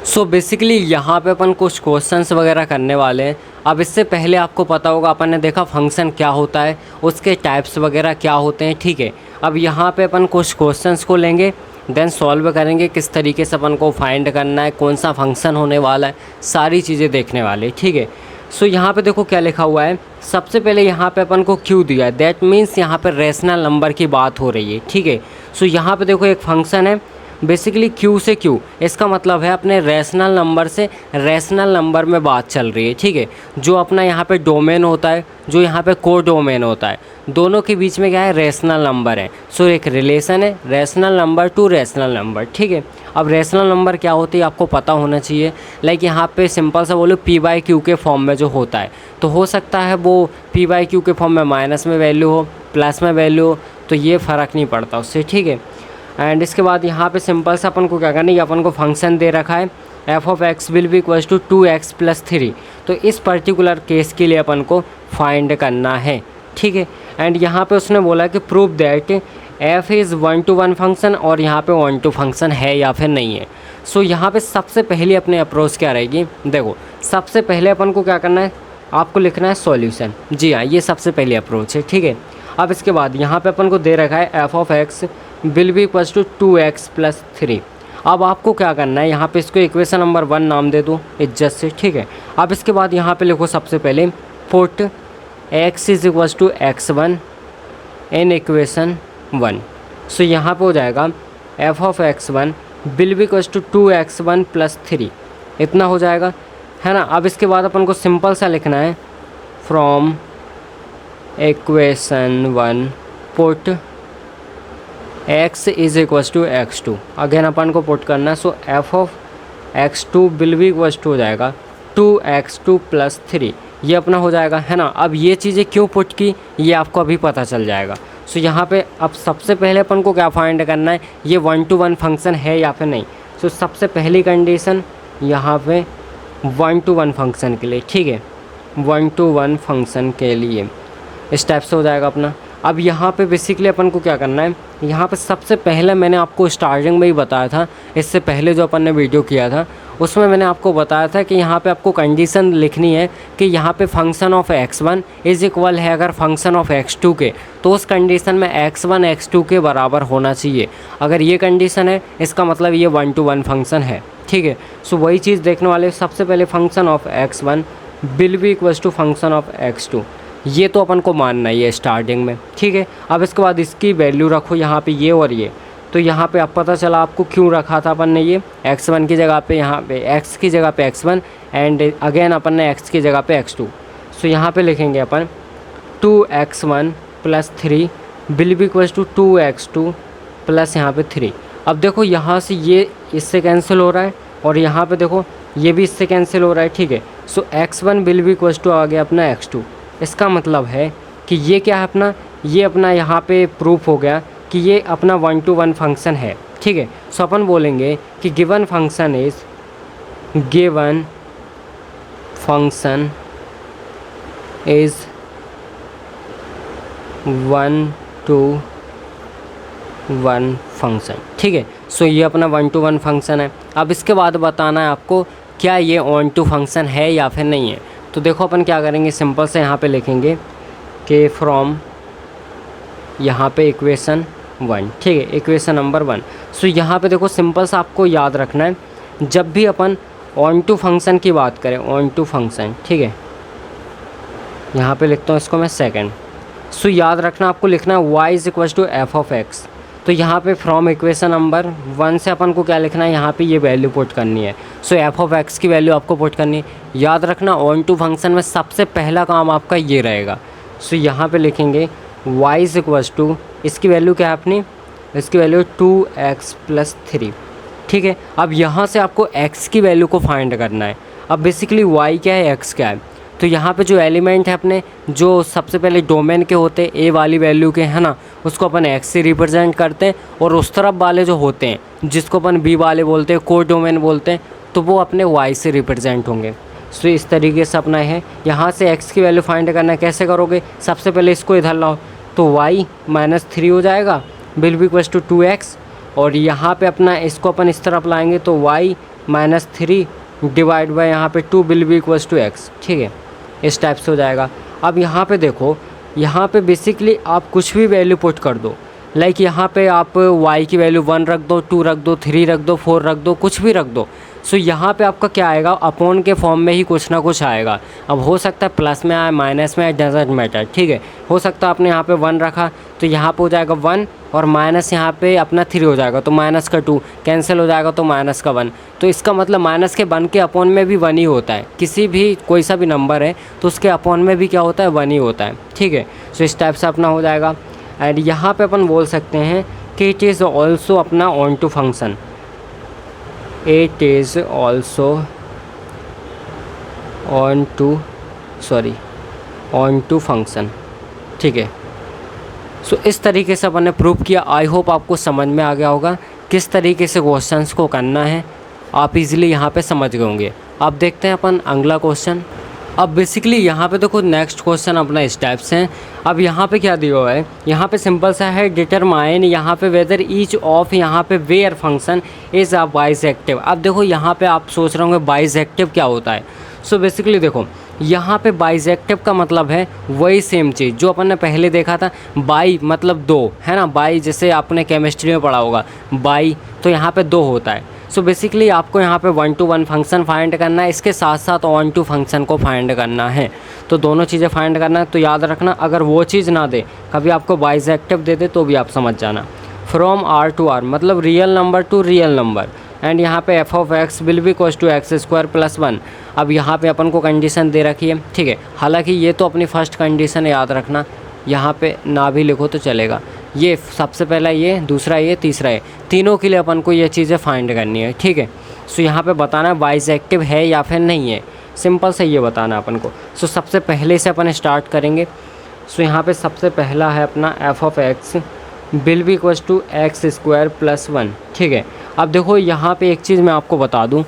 So basically यहाँ पे अपन कुछ क्वेश्चंस वगैरह करने वाले हैं। अब इससे पहले आपको पता होगा, अपन ने देखा फंक्शन क्या होता है, उसके टाइप्स वगैरह क्या होते हैं, ठीक है। अब यहाँ पे अपन कुछ क्वेश्चंस को लेंगे, देन सॉल्व करेंगे किस तरीके से अपन को फाइंड करना है, कौन सा फंक्शन होने वाला है, सारी चीज़ें देखने वाले, ठीक है। सो यहाँ पे देखो क्या लिखा हुआ है। सबसे पहले यहाँ पे अपन को क्यू दिया है, दैट मीन्स यहाँ पे रेशनल नंबर की बात हो रही है, ठीक है। सो यहाँ पे देखो एक फंक्शन है बेसिकली क्यू से क्यू, इसका मतलब है अपने रेशनल नंबर से रेशनल नंबर में बात चल रही है, ठीक है। जो अपना यहाँ पे डोमेन होता है, जो यहाँ पे को डोमेन होता है, दोनों के बीच में क्या है, रेशनल नंबर है। सो एक रिलेशन है rational number two rational number, ठीक है। अब रेशनल नंबर क्या होती है आपको पता होना चाहिए। लाइक यहाँ पे सिंपल सा बोलो पी बाई क्यू के फॉर्म में जो होता है, तो हो सकता है वो पी बाई क्यू के फॉर्म में माइनस में वैल्यू हो, प्लस में वैल्यू हो, तो ये फ़र्क नहीं पड़ता उससे, ठीक है। एंड इसके बाद यहाँ पे सिंपल से अपन को क्या करना है, अपन को फंक्शन दे रखा है f of x will be equals to 2x + 3। तो इस पर्टिकुलर केस के लिए अपन को फाइंड करना है, ठीक है। एंड यहाँ पे उसने बोला कि prove that F is 1-to-1 function, और यहाँ पे 1-to फंक्शन है या फिर नहीं है। सो यहाँ पे सबसे पहले अपने अप्रोच क्या रहेगी, देखो सबसे पहले अपन को क्या करना है, आपको लिखना है सॉल्यूशन। जी हाँ, ये सबसे पहले अप्रोच है, ठीक है। अब इसके बाद यहाँ पे अपन को दे रखा है f of x will be equals to 2x + 3। अब आपको क्या करना है, यहाँ पे इसको इक्वेशन नंबर 1 नाम दे दो इज्जत से, ठीक है। अब इसके बाद यहाँ पे लिखो सबसे पहले put x is equals to x1 in equation 1। So यहाँ पे हो जाएगा f of x1 will be equals to 2x1 + 3, इतना हो जाएगा, है ना। अब इसके बाद अपन को सिंपल सा लिखना है from equation 1 put x is equals to x2। Again अपन को पुट करना है। So f of x2 will be equals to हो जाएगा 2x2 + 3, ये अपना हो जाएगा, है ना। अब ये चीज़ें क्यों पुट की ये आपको अभी पता चल जाएगा। सो यहाँ पे अब सबसे पहले अपन को क्या फाइंड करना है, ये 1-to-1 फंक्शन है या फिर नहीं। सो सबसे पहली कंडीशन यहाँ पे 1-to-1 फंक्शन के लिए, ठीक है, 1-to-1 फंक्शन के लिए इस टाइप से हो जाएगा अपना। अब यहाँ पे बेसिकली अपन को क्या करना है, यहाँ पे सबसे पहले मैंने आपको स्टार्टिंग में ही बताया था, इससे पहले जो अपन ने वीडियो किया था उसमें मैंने आपको बताया था कि यहाँ पे आपको कंडीशन लिखनी है कि यहाँ पे function of x1 is equal है अगर फंक्शन ऑफ x2 के, तो उस कंडीशन में x1 x2 के बराबर होना चाहिए। अगर ये कंडीशन है इसका मतलब ये 1-to-1 फंक्शन है, ठीक है। सो वही चीज़ देखने वाले, सबसे पहले function of x1 will be equals to function of x2, ये तो अपन को मानना ही है स्टार्टिंग में, ठीक है। अब इसके बाद इसकी वैल्यू रखो यहाँ पे ये और ये, तो यहाँ पे अब पता चला आपको क्यों रखा था अपन ने, ये x1 की जगह पे, यहाँ पे x की जगह पे x1 एंड अगेन अपन ने x की जगह पे x2। सो यहाँ पे लिखेंगे अपन 2x1 + 3 will be equals to 2x2 plus यहाँ पे 3। अब देखो यहाँ से ये इससे कैंसिल हो रहा है और यहाँ पे देखो ये भी इससे कैंसिल हो रहा है, ठीक है। So x1 will be equals to आ गया अपना x2। इसका मतलब है कि ये क्या है अपना, ये अपना यहाँ पे प्रूफ हो गया कि ये अपना 1-to-1 फंक्शन है, ठीक है। सो अपन बोलेंगे कि given function is 1-to-1 function, ठीक है। सो ये अपना 1-to-1 फंक्शन है। अब इसके बाद बताना है आपको क्या ये ऑन-टू फंक्शन है या फिर नहीं है। तो देखो अपन क्या करेंगे, सिंपल से यहाँ पे लिखेंगे कि फ्रॉम यहाँ पे इक्वेशन 1, ठीक है, इक्वेशन नंबर 1। सो यहाँ पे देखो सिंपल सा आपको याद रखना है, जब भी अपन ऑन-टू फंक्शन की बात करें, ऑन-टू फंक्शन, ठीक है, यहाँ पे लिखता हूँ इसको मैं सेकंड। सो याद रखना आपको लिखना है y is equals to f of x. तो यहाँ पे फ्रॉम इक्वेशन नंबर 1 से अपन को क्या लिखना है, यहाँ पे ये वैल्यू पुट करनी है। सो एफ ऑफ एक्स की वैल्यू आपको पुट करनी है। याद रखना ऑन-टू फंक्शन में सबसे पहला काम आपका ये रहेगा। सो यहाँ पे लिखेंगे y इज इक्वल्स टू, इसकी वैल्यू क्या है अपनी, इसकी वैल्यू 2x + 3, ठीक है। अब यहाँ से आपको x की वैल्यू को फाइंड करना है। अब बेसिकली y क्या है, x क्या है, तो यहाँ पे जो एलिमेंट है अपने, जो सबसे पहले डोमेन के होते हैं a वाली वैल्यू के, है ना, उसको अपन x से रिप्रेजेंट करते हैं, और उस तरफ वाले जो होते हैं जिसको अपन b वाले बोलते हैं, को डोमेन बोलते हैं, तो वो अपने y से रिप्रेजेंट होंगे। सो इस तरीके से अपना है। यहाँ से x की वैल्यू फाइंड करना है, कैसे करोगे, सबसे पहले इसको इधर लाओ, तो y - 3 हो जाएगा will be equals to 2x, और यहाँ पे अपना इसको अपन इस तरफ लाएंगे तो y माइनस 3 डिवाइड बाई यहाँ पे 2 will be equals to x, ठीक है, इस टाइप से हो जाएगा। अब यहाँ पे देखो, यहाँ पे बेसिकली आप कुछ भी वैल्यू पुट कर दो, लाइक यहाँ पे आप y की वैल्यू 1 रख दो, 2 रख दो, 3 रख दो, 4 रख दो, कुछ भी रख दो। सो यहाँ पे आपका क्या आएगा, अपॉन के फॉर्म में ही कुछ ना कुछ आएगा। अब हो सकता है प्लस में आए, माइनस में आए, डजंट मैटर, ठीक है। हो सकता है आपने यहाँ पे 1 रखा तो यहाँ पे हो जाएगा 1 और माइनस यहाँ पे अपना 3 हो जाएगा तो माइनस का 2 कैंसिल हो जाएगा तो माइनस का 1। तो इसका मतलब माइनस के 1 के अपॉन में भी 1 ही होता है। किसी भी कोई सा भी नंबर है तो उसके अपॉन में भी क्या होता है, 1 ही होता है, ठीक है। सो इस टाइप से अपना हो जाएगा। एंड यहाँ पे अपन बोल सकते हैं कि इट इज़ ऑल्सो अपना onto function, it is also onto function, ठीक है। सो इस तरीके से अपन ने प्रूव किया। आई होप आपको समझ में आ गया होगा किस तरीके से क्वेश्चंस को करना है, आप इजीली यहाँ पे समझ गए होंगे। अब देखते हैं अपन अगला क्वेश्चन। अब बेसिकली यहाँ पे देखो नेक्स्ट क्वेश्चन अपना इस टाइप से है। अब यहाँ पे क्या दिया हुआ है, यहाँ पे सिंपल सा है, डिटरमाइन यहाँ पे वेदर ईच ऑफ यहाँ पे वेयर फंक्शन इज़ अ बाइसेक्टिव। अब देखो यहाँ पे आप सोच रहे होंगे बाइसेक्टिव क्या होता है। सो बेसिकली देखो यहाँ पे बाइसेक्टिव का मतलब है वही सेम चीज़ जो अपन ने पहले देखा था, बाई मतलब 2, है ना। बाई जैसे आपने केमिस्ट्री में पढ़ा होगा, बाई तो यहाँ पे 2 होता है। सो बेसिकली आपको यहाँ पे 1 to 1 फंक्शन फाइंड करना है, इसके साथ साथ ऑन टू फंक्शन को फाइंड करना है। तो दोनों चीज़ें फाइंड करना है। तो याद रखना, अगर वो चीज़ ना दे, कभी आपको बाइसेक्टिव दे दे तो भी आप समझ जाना। फ्रॉम R to R मतलब real number to real number, and यहाँ पे f of x will be equals to x square plus 1। अब यहाँ पे अपन को कंडीशन दे रखी है, ठीक है। हालांकि ये तो अपनी फर्स्ट कंडीशन है, याद रखना, यहाँ पे ना भी लिखो तो चलेगा। ये सबसे पहला, ये दूसरा, ये तीसरा है, तीनों के लिए अपन को ये चीज़ें फाइंड करनी है, ठीक है। सो यहाँ पे बताना बाइसेक्टिव है या फिर नहीं है, सिंपल से ये बताना अपन को। सो सबसे पहले से अपन स्टार्ट करेंगे। सो यहाँ पे सबसे पहला है अपना f of x will be equals to x square plus 1, ठीक है। अब देखो यहाँ पे एक चीज़ मैं आपको बता दूँ,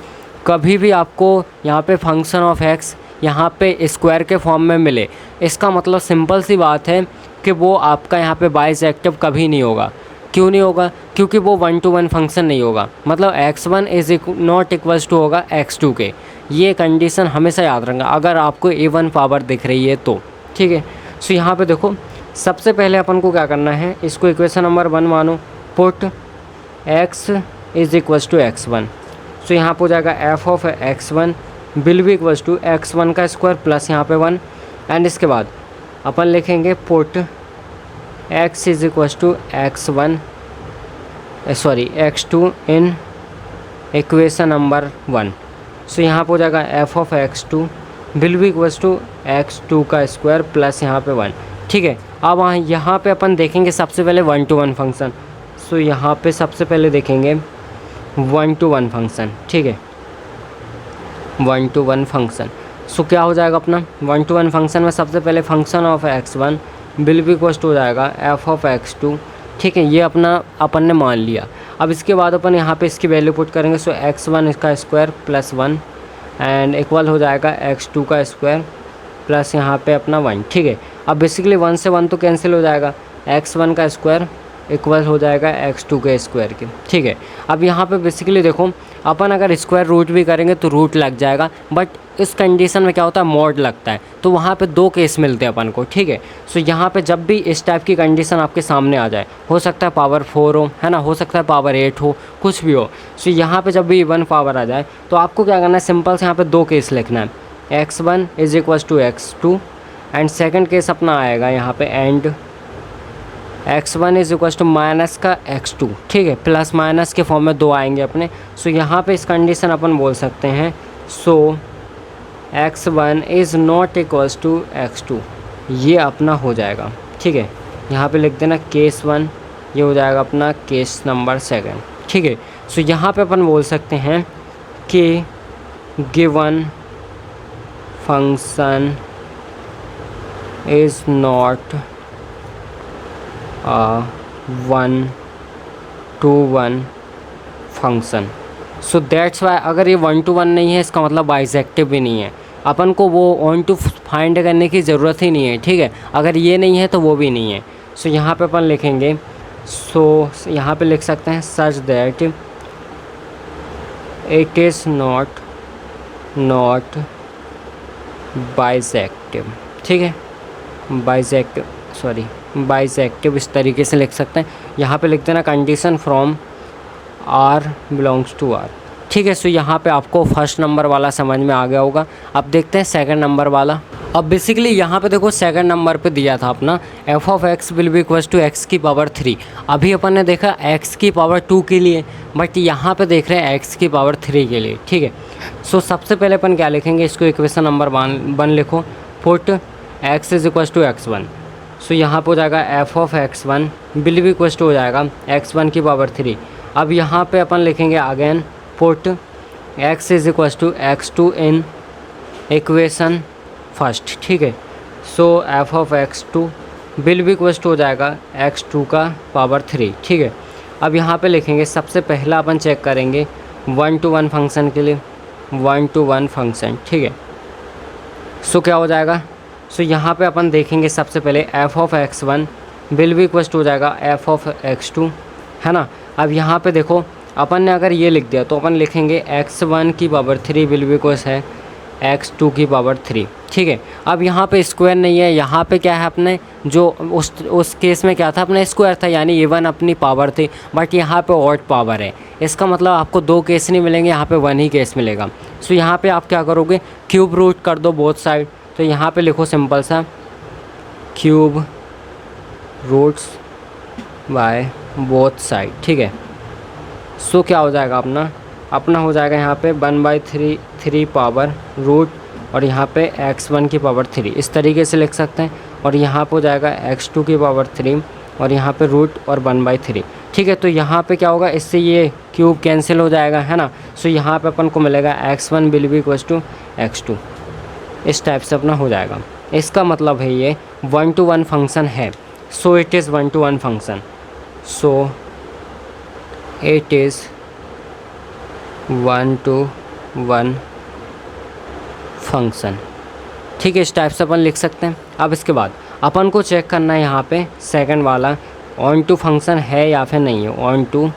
कभी भी आपको यहाँ पे फंक्शन ऑफ x यहाँ पे स्क्वायर के फॉर्म में मिले, इसका मतलब सिंपल सी बात है कि वो आपका यहाँ पे बाइसेक्टिव कभी नहीं होगा। क्यों नहीं होगा? क्योंकि वो 1 to 1 फंक्शन नहीं होगा, मतलब x1 is not equals to होगा x2 के। ये कंडीशन हमेशा याद रखना अगर आपको a1 पावर दिख रही है तो, ठीक है। सो यहाँ पे देखो सबसे पहले अपन को क्या करना है, इसको इक्वेशन नंबर 1 मानो, put x is equals to x1। So यहाँ पर हो जाएगा f of x1 will be equals to x1 का स्क्वायर प्लस यहाँ पे 1, एंड इसके बाद अपन लिखेंगे put x is equals to x2 in equation number 1। So यहाँ पर हो जाएगा f of x2 will be equals to x2 का स्क्वायर प्लस यहाँ पे 1, ठीक है। अब यहाँ पे अपन देखेंगे सबसे पहले 1 to 1 फंक्शन। सो यहाँ पे सबसे पहले देखेंगे 1 to 1 फंक्शन, ठीक है, 1 to 1 फंक्शन। सो क्या हो जाएगा अपना 1 to 1 फंक्शन में सबसे पहले function of x1 will be equals हो जाएगा f ऑफ x2, ठीक है। ये अपना अपन ने मान लिया। अब इसके बाद अपन यहाँ पे इसकी वैल्यू पुट करेंगे। सो x1 इसका स्क्वायर प्लस 1 एंड इक्वल हो जाएगा x2 का स्क्वायर प्लस यहाँ पे अपना 1, ठीक है। अब बेसिकली 1 से 1 तो कैंसिल हो जाएगा, x1 का स्क्वायर इक्वल हो जाएगा x2 के स्क्वायर के, ठीक है। अब यहाँ पे बेसिकली देखो अपन अगर स्क्वायर रूट भी करेंगे तो रूट लग जाएगा, बट इस कंडीशन में क्या होता है, मॉड लगता है, तो वहाँ पे 2 केस मिलते हैं अपन को, ठीक है। सो यहाँ पे जब भी इस टाइप की कंडीशन आपके सामने आ जाए, हो सकता है पावर 4 हो, है ना, हो सकता है पावर 8 हो, कुछ भी हो। सो यहाँ पे जब भी इवन पावर आ जाए तो आपको क्या करना है, सिंपल से यहाँ पे 2 केस लिखना है, x1 is equals to x2 and second case अपना आएगा यहाँ पे and x1 is equals to minus का x2, ठीक है, प्लस माइनस के फॉर्म में 2 आएंगे अपने। सो यहाँ पे इस कंडीशन अपन बोल सकते हैं, so x1 is not equals to x2, ये अपना हो जाएगा, ठीक है। यहाँ पे लिख देना केस 1, ये हो जाएगा अपना केस नंबर 2, ठीक है। सो यहाँ पे अपन बोल सकते हैं कि given function is not 1 to 1 function. So that's why अगर ये 1 to 1 नहीं है, इसका मतलब बाइसेक्टिव भी नहीं है। अपन को वो ऑन टू फाइंड करने की ज़रूरत ही नहीं है, ठीक है। अगर ये नहीं है तो वो भी नहीं है। सो यहाँ पे अपन लिखेंगे सो यहाँ पे लिख सकते हैं such that it is not bijective. ठीक है, बाइसेक्टिव इस तरीके से लिख सकते हैं। यहाँ पे लिख देना condition from R belongs to R. ठीक है, सो यहाँ पे आपको फर्स्ट नंबर वाला समझ में आ गया होगा। अब देखते हैं सेकंड नंबर वाला। अब बेसिकली यहाँ पे देखो सेकंड नंबर पे दिया था अपना f of x will be equals to x की पावर 3। अभी अपन ने देखा एक्स की पावर 2 के लिए, बट यहाँ पे देख रहे हैं एक्स की पावर 3 के लिए। ठीक है, सो सबसे पहले अपन क्या लिखेंगे, इसको इक्वेशन नंबर 1 लिखो, put x is equals to x1। So यहाँ पर हो जाएगा f of x1 will be equals to हो जाएगा x1 की पावर 3। अब यहाँ पे अपन लिखेंगे again put x is equals to x2 in equation first. ठीक है, so f of x2 will be equals to हो जाएगा x2 का पावर 3। ठीक है, अब यहाँ पे लिखेंगे सबसे पहला अपन चेक करेंगे 1-to-1 फंक्शन के लिए 1-to-1 फंक्शन। ठीक है, सो क्या हो जाएगा, सो यहाँ पे अपन देखेंगे सबसे पहले f of x1 will be equals to हो जाएगा एफ ऑफ x2, है ना। अब यहाँ पे देखो अपन ने अगर ये लिख दिया तो अपन लिखेंगे x1 की पावर 3 विल बी इक्वल्स है x2 की पावर 3। ठीक है, अब यहाँ पे स्क्वायर नहीं है, यहाँ पे क्या है अपने जो उस केस में क्या था अपने स्क्वायर था, यानी इवन अपनी पावर थी, बट यहाँ पे ऑड पावर है। इसका मतलब आपको 2 केस नहीं मिलेंगे, यहाँ पे 1 ही केस मिलेगा। सो यहाँ पे आप क्या करोगे, क्यूब रूट कर दो बोथ साइड। तो यहाँ पे लिखो सिंपल सा cube roots by both side. ठीक है, सो क्या हो जाएगा अपना हो जाएगा यहाँ पे 1/3 पावर रूट और यहाँ पे x1 की पावर 3 इस तरीके से लिख सकते हैं। और यहाँ पे हो जाएगा x2 की पावर 3 और यहाँ पे रूट और 1/3। ठीक है, तो यहाँ पे क्या होगा, इससे ये क्यूब कैंसिल हो जाएगा, है ना। सो यहाँ पे अपन को मिलेगा x1 will be equals to x2, इस टाइप से अपना हो जाएगा। इसका मतलब है ये 1-to-1 फंक्शन है। So it is 1-to-1 function. So it is 1-to-1 function. ठीक है, इस टाइप से अपन लिख सकते हैं। अब इसके बाद अपन को चेक करना है यहाँ पे सेकंड वाला ऑन टू फंक्शन है या फिर नहीं है, ऑन टू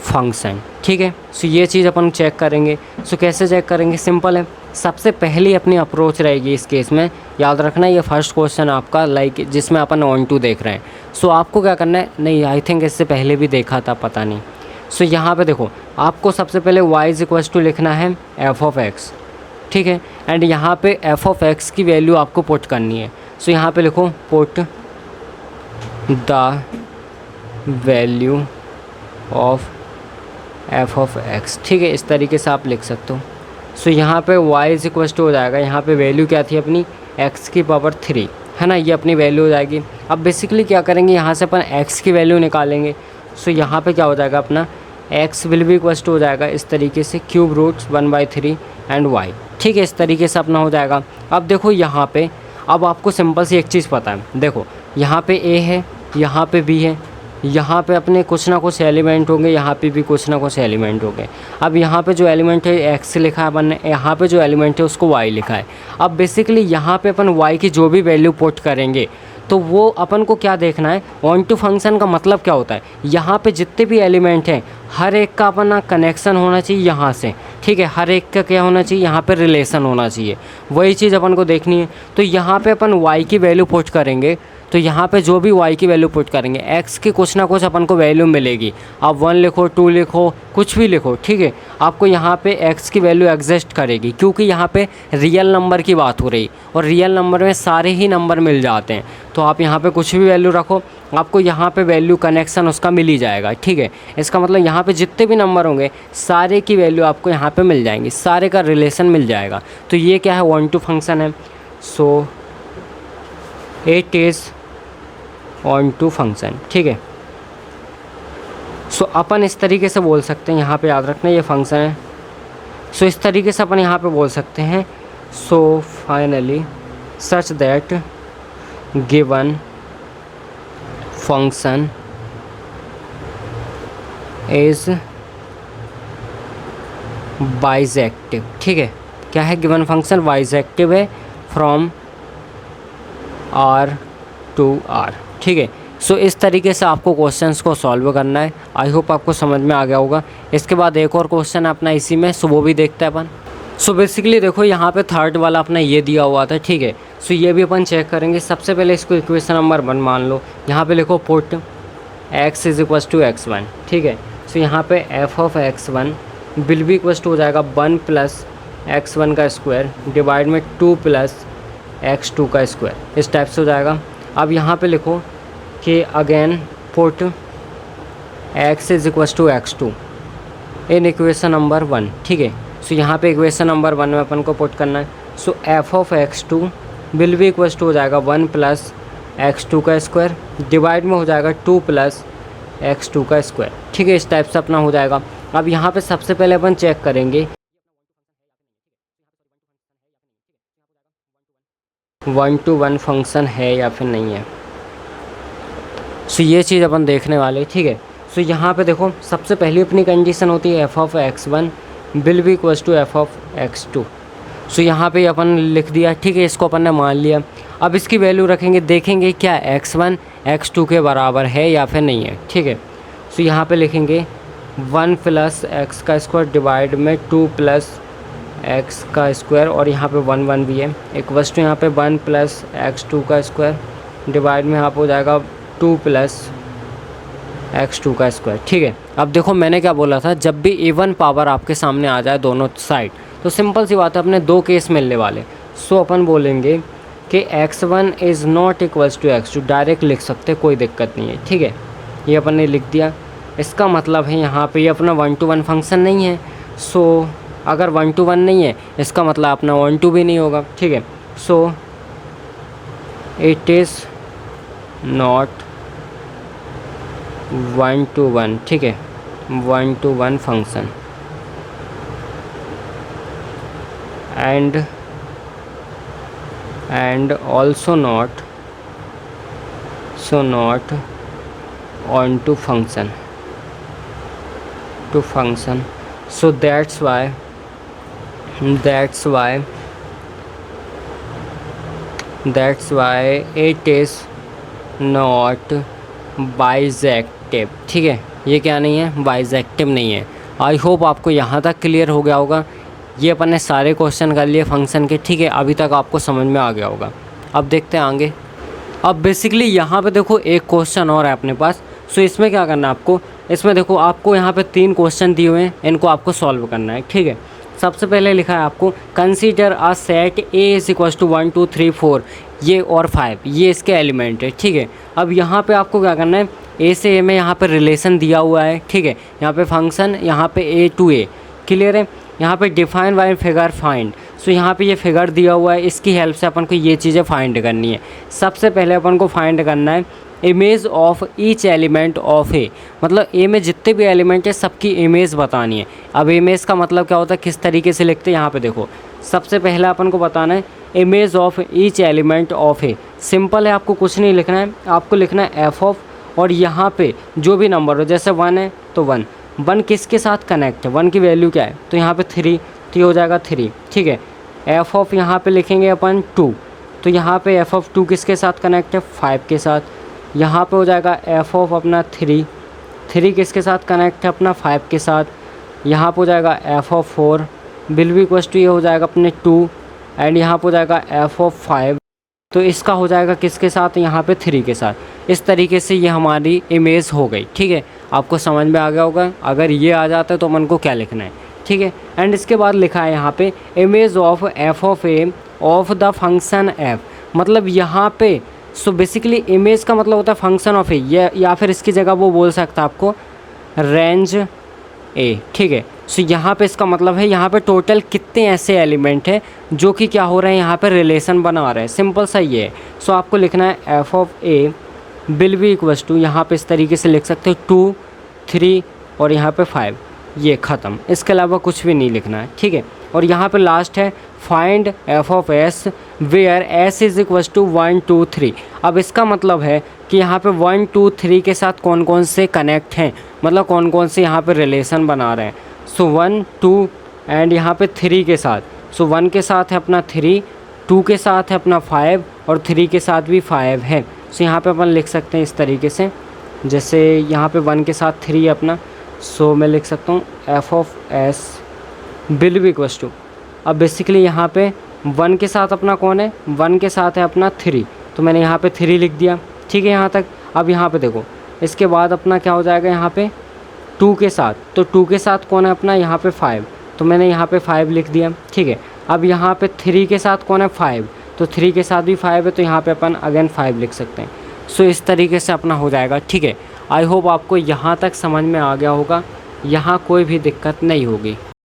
फंक्शन। ठीक है, सो ये चीज़ अपन चेक करेंगे। सो कैसे चेक करेंगे, सिंपल है। सबसे पहली अपनी अप्रोच रहेगी इस केस में, याद रखना ये फर्स्ट क्वेश्चन आपका लाइक जिसमें अपन ऑन टू देख रहे हैं। सो आपको क्या करना है, नहीं आई थिंक इससे पहले भी देखा था, पता नहीं। सो यहाँ पे देखो आपको सबसे पहले y इज इक्वल्स टू लिखना है एफ ऑफ एक्स। ठीक है, एंड यहाँ पे एफ ऑफ एक्स की वैल्यू आपको पुट करनी है। सो यहाँ पे लिखो put the value of F of x. ठीक है, इस तरीके से आप लिख सकते हो। सो यहाँ पे y इज इक्वल्स टू हो जाएगा, यहाँ पे वैल्यू क्या थी अपनी x की पावर 3, है ना, ये अपनी वैल्यू हो जाएगी। अब बेसिकली क्या करेंगे, यहाँ से अपन x की वैल्यू निकालेंगे। सो यहाँ पे क्या हो जाएगा अपना x will be equals to हो जाएगा इस तरीके से क्यूब रूट्स 1/3 एंड y। ठीक है, इस तरीके से अपना हो जाएगा। अब देखो यहाँ पे अब आपको सिंपल सी एक चीज़ पता है, देखो यहाँ पे a है, यहाँ पे b है, यहाँ पे अपने कुछ ना कुछ एलिमेंट होंगे, यहाँ पे भी कुछ ना कुछ एलिमेंट होंगे। अब यहाँ पे जो एलिमेंट है x लिखा है अपन ने, यहाँ पे जो एलिमेंट है उसको y लिखा है। अब बेसिकली यहाँ पे अपन y की जो भी वैल्यू पुट करेंगे तो वो अपन को क्या देखना है, ऑन टू फंक्शन का मतलब क्या होता है, यहाँ पे जितने भी एलिमेंट हैं हर एक का अपना कनेक्शन होना चाहिए यहाँ से। ठीक है, हर एक का क्या होना चाहिए, यहाँ पे रिलेशन होना चाहिए, वही चीज़ अपन को देखनी है। तो यहाँ पे अपन y की वैल्यू पुट करेंगे, तो यहाँ पे जो भी y की वैल्यू पुट करेंगे x की कुछ ना कुछ अपन को वैल्यू मिलेगी। आप 1 लिखो, 2 लिखो, कुछ भी लिखो, ठीक है, आपको यहाँ पे x की वैल्यू एग्जिस्ट करेगी, क्योंकि यहाँ पे रियल नंबर की बात हो रही और रियल नंबर में सारे ही नंबर मिल जाते हैं। तो आप यहाँ पे कुछ भी वैल्यू रखो, आपको यहाँ पे वैल्यू कनेक्शन उसका मिल ही जाएगा। ठीक है, इसका मतलब यहाँ पे जितने भी नंबर होंगे सारे की वैल्यू आपको यहाँ पे मिल जाएंगी, सारे का रिलेशन मिल जाएगा। तो ये क्या है, 1-to फंक्शन है। So it is onto function. ठीक है, सो अपन इस तरीके से बोल सकते हैं, यहाँ पे याद रखना ये फंक्शन है। सो इस तरीके से अपन यहाँ पे बोल सकते हैं। So finally such that given function is bijective. ठीक है, क्या है, गिवन फंक्शन बाइजेक्टिव है फ्रॉम R to R। ठीक है, सो इस तरीके से आपको क्वेश्चंस को सॉल्व करना है। आई होप आपको समझ में आ गया होगा। इसके बाद एक और क्वेश्चन है अपना इसी में, सो वो भी देखते हैं अपन। सो बेसिकली देखो यहाँ पे थर्ड वाला अपना ये दिया हुआ था, ठीक है। सो ये भी अपन चेक करेंगे। सबसे पहले इसको इक्वेशन नंबर 1 मान लो। यहाँ पे लिखो put x is equals to x1, ठीक है। सो यहाँ पे f of x1 will be equals to हो जाएगा 1 प्लस x1 का स्क्वायर डिवाइड में 2 प्लस x2 का स्क्वायर, इस टाइप से हो जाएगा। अब यहाँ पे लिखो कि again put x is equals to x2 in equation number 1, ठीक है। सो यहाँ पे इक्वेशन नंबर 1 में अपन को पुट करना है। So f of x2 will be equals to हो जाएगा 1 प्लस x2 का स्क्वायर डिवाइड में हो जाएगा 2 प्लस x2 का स्क्वायर, ठीक है। इस टाइप से अपना हो जाएगा। अब यहाँ पे सबसे पहले अपन चेक करेंगे 1-to-1 फंक्शन है या फिर नहीं है। सो ये चीज़ अपन देखने वाले, ठीक है। सो यहाँ पे देखो सबसे पहली अपनी कंडीशन होती है f of x1 will be equals to f of x2। So यहाँ पे अपन लिख दिया, ठीक है। इसको अपन ने मान लिया। अब इसकी वैल्यू रखेंगे, देखेंगे क्या x1 x2 के बराबर है या फिर नहीं है, ठीक है। सो यहाँ पे लिखेंगे 1 प्लस x का स्क्वायर डिवाइड में 2 प्लस x का स्क्वायर, और यहाँ पे 1 1 भी है, एक वस्तु यहाँ पे 1 प्लस x2 का स्क्वायर डिवाइड में यहाँ पे हो जाएगा 2 प्लस x2 का स्क्वायर, ठीक है। अब देखो मैंने क्या बोला था, जब भी इवन पावर आपके सामने आ जाए दोनों साइड, तो सिंपल सी बात है अपने दो केस मिलने वाले। सो अपन बोलेंगे कि x1 is not equals to x2, direct लिख सकते, कोई दिक्कत नहीं है, ठीक है। ये अपन ने लिख दिया। इसका मतलब है यहाँ पे ये अपना 1-to-1 फंक्शन नहीं है। सो अगर 1-to-1 नहीं है इसका मतलब अपना 1-to भी नहीं होगा, ठीक है। So it is not 1-to-1, ठीक है, 1-to-1 function and also not onto function to function. So that's why it is not bijective, ठीक है। ये क्या नहीं है, बाइजेक्टिव नहीं है। आई होप आपको यहाँ तक क्लियर हो गया होगा। ये अपन ने सारे क्वेश्चन कर लिए फंक्शन के, ठीक है। अभी तक आपको समझ में आ गया होगा। अब देखते हैं आगे। अब बेसिकली यहाँ पे देखो एक क्वेश्चन और है अपने पास। सो इसमें क्या करना है आपको, इसमें देखो आपको यहाँ पे 3 क्वेश्चन दिए हुए हैं, इनको आपको सॉल्व करना है, ठीक है। सबसे पहले लिखा है आपको consider a set A is equals to 1 2 3 4 ये और 5, ये इसके एलिमेंट है, ठीक है। अब यहाँ पे आपको क्या करना है, A से A में यहाँ पे रिलेशन दिया हुआ है, ठीक है। यहाँ पे फंक्शन, यहाँ पे A to A, क्लियर है। यहाँ पे डिफाइन बाय फिगर फाइंड। सो यहाँ पे ये फिगर दिया हुआ है, इसकी हेल्प से अपन को ये चीज़ें फाइंड करनी है। सबसे पहले अपन को फाइंड करना है image of each element of A, मतलब ए में जितने भी एलिमेंट है सबकी इमेज बतानी है। अब इमेज का मतलब क्या होता है, किस तरीके से लिखते हैं, यहाँ पे देखो सबसे पहले अपन को बताना है image of each element of A. Simple है, आपको कुछ नहीं लिखना है, आपको लिखना है एफ ऑफ, और यहाँ पे जो भी नंबर हो, जैसे 1 है तो 1 किसके साथ कनेक्ट है, 1 की वैल्यू क्या है, तो यहाँ पे 3 हो जाएगा 3, ठीक है। एफ ऑफ यहाँ पे लिखेंगे अपन 2, तो यहाँ पे एफ ऑफ 2 किसके साथ कनेक्ट है, 5 के साथ। यहाँ पे हो जाएगा एफ ऑफ अपना 3 किसके साथ कनेक्ट है, अपना 5 के साथ। यहाँ पे हो जाएगा f of 4 will be equals to ये हो जाएगा अपने 2, एंड यहाँ पे हो जाएगा एफ ऑफ 5, तो इसका हो जाएगा किसके साथ, यहाँ पे 3 के साथ। इस तरीके से ये हमारी इमेज हो गई, ठीक है। आपको समझ में आ गया होगा। अगर ये आ जाता है तो मन को क्या लिखना है, ठीक है। एंड इसके बाद लिखा है यहाँ पे image of F of A of the function F, मतलब यहाँ पे सो बेसिकली इमेज का मतलब होता है फंक्शन ऑफ ए, या फिर इसकी जगह वो बोल सकता है आपको रेंज ए, ठीक है। सो यहाँ पे इसका मतलब है यहाँ पे टोटल कितने ऐसे एलिमेंट हैं जो कि क्या हो रहे हैं, यहाँ पे रिलेशन बना रहे हैं। सिंपल सा ये है। सो आपको लिखना है f of A will be equals to, यहाँ पे इस तरीके से लिख सकते हो 2 3 और यहाँ पे 5, ये ख़त्म। इसके अलावा कुछ भी नहीं लिखना है, ठीक है। और यहाँ पे लास्ट है find f of S where S is equals to 1 2 3। अब इसका मतलब है कि यहाँ पे 1 2 3 के साथ कौन कौन से कनेक्ट हैं, मतलब कौन कौन से यहाँ पे रिलेशन बना रहे हैं। सो 1 2 एंड यहाँ पे 3 के साथ। सो 1 के साथ है अपना 3, 2 के साथ है अपना 5 और 3 के साथ भी 5 है। सो यहाँ पे अपन लिख सकते हैं इस तरीके से, जैसे यहाँ पे 1 के साथ 3 है अपना, सो मैं लिख सकता हूँ f of S will be equals to, अब बेसिकली यहाँ पे 1 के साथ अपना कौन है, 1 के साथ है अपना 3, तो मैंने यहाँ पे 3 लिख दिया, ठीक है यहाँ तक। अब यहाँ पे देखो इसके बाद अपना क्या हो जाएगा यहाँ पे 2 के साथ, तो 2 के साथ कौन है अपना यहाँ पे 5, तो मैंने यहाँ पे 5 लिख दिया, ठीक है। अब यहाँ पे 3 के साथ कौन है 5, तो 3 के साथ भी 5 है, तो यहाँ पे अपन अगेन 5 लिख सकते हैं। सो इस तरीके से अपना हो जाएगा, ठीक है। आई होप आपको यहाँ तक समझ में आ गया होगा, यहाँ कोई भी दिक्कत नहीं होगी।